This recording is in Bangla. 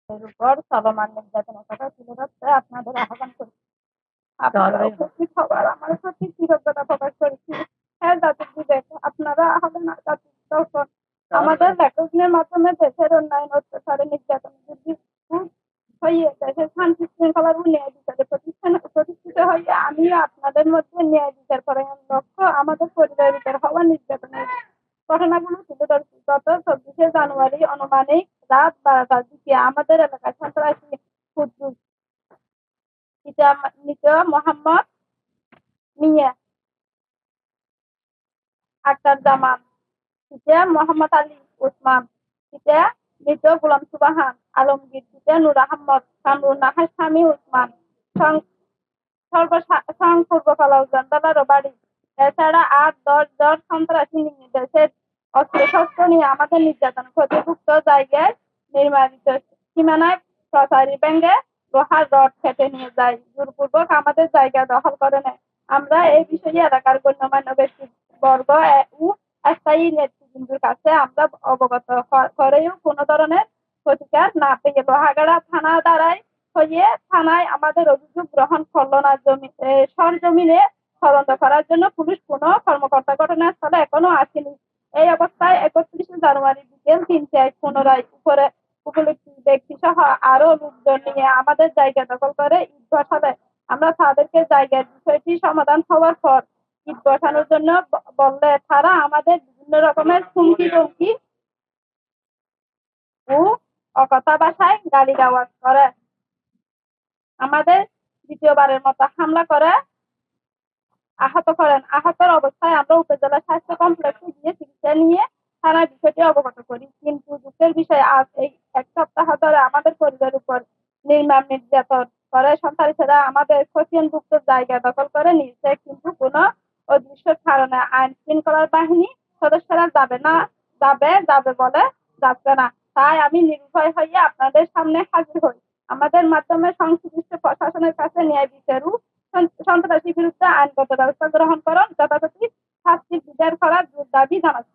এর উপর চলমান নির্যাতনের কথা তুলে ধরতে আপনাদের আহ্বান করছি। আপনারা উপস্থিত হবার আমার প্রতি কৃতজ্ঞতা প্রকাশ করছি। হ্যাঁ, জাতির বিবেক, আপনারা হবেন জাতির দর্শন। আমাদের লেখনের মাধ্যমে দেশের উন্নয়ন, অত্যাচারে, নির্যাতন, হইয়ে দেশের শান্তি শৃঙ্খলার ও ন্যায় বিচারে প্রতিষ্ঠিত হইয়ে আমিও আপনাদের মধ্যে ন্যায় বিচার পরায়ণ লক্ষ্য আমাদের পরিবারের উপর হওয়া নির্যাতনের ঘটনাগুলো তুলে ধরছি। গত 24শে জানুয়ারি আনুমানিক রাত 12টার দিকে আমাদের এলাকায় সন্ত্রাসী কুদ্দুস, মৃত মোহাম্মদ মিয়া, আক্তার জামান, মোহাম্মদ আলী ওসমান, মৃত গোলাম সুবাহান আলমগীর, নূর আহমদ, কামরুন নাহার, স্বামী ওসমান, পূর্বকালা উজানতলার বাড়ি। এছাড়া 8-10 জন সন্ত্রাসী নিয়ে দেশের অস্ত্রশস্ত্র নিয়ে আমাদের নির্যাতন ক্ষতিগ্রস্ত জায়গায় নির্মাণিত সীমানায় প্রসারী ভেঙে লোহার রড কেটে নিয়ে যায়, জোরপূর্বক আমাদের জায়গা দখল করে নেয়। আমরা এই বিষয়ে এলাকার গণ্যমান্য ব্যক্তিবর্গ ও স্থায়ী নেতৃবৃন্দের কাছে আমরা অবগত করেও কোনো ধরনের প্রতিকার না পেয়ে লোহাগাড়া থানা দ্বারাই হয়ে থানায় আমাদের অভিযোগ গ্রহণ করলো না। সরজমিনে তদন্ত করার জন্য পুলিশ কোনো কর্মকর্তা ঘটনাস্থলে এখনো আসেনি। এই অবস্থায় 31শে জানুয়ারি বিকেল 3টায় পুনরায় উপলব্ধি ব্যক্তি সহ আরো লোকজন নিয়ে আমাদের জায়গা দখল করে ইট বসালে আমরা তাদেরকে জায়গার বিষয়টি সমাধান হওয়ার পর ইট বসানোর জন্য বললে তারা আমাদের বিভিন্ন রকমের হুমকি ধমকি ও অকথা ভাষায় গালিগালাজ করে আমাদের দ্বিতীয়বারের মতো হামলা করে আহত করেন। আহতের অবস্থায় আমরা উপজেলা স্বাস্থ্য কমপ্লেক্সে গিয়ে চিকিৎসা নিয়ে থানায় বিষয়টি অবগত করি। কিন্তু দুঃখের বিষয়, আজ এই 1 সপ্তাহ ধরে আমাদের পরিবারের উপর নির্মম নির্যাতন করে সন্ত্রাসীরা আমাদের খতিয়ানভুক্ত জায়গা দখল করে নিয়েছে। কিন্তু কোনো অদৃশ্য কারণে আইন শৃঙ্খলার বাহিনী সদস্যরা যাবে বলে যাচ্ছে না। তাই আমি নির্ভয় হয়ে আপনাদের সামনে হাজির হই। আমাদের মাধ্যমে সংশ্লিষ্ট প্রশাসনের কাছে ন্যায় বিচার ও সন্ত্রাসীর বিরুদ্ধে আইনগত ব্যবস্থা গ্রহণ করুন, যথাযথ শাস্তির বিচার করার দাবি জানাচ্ছি।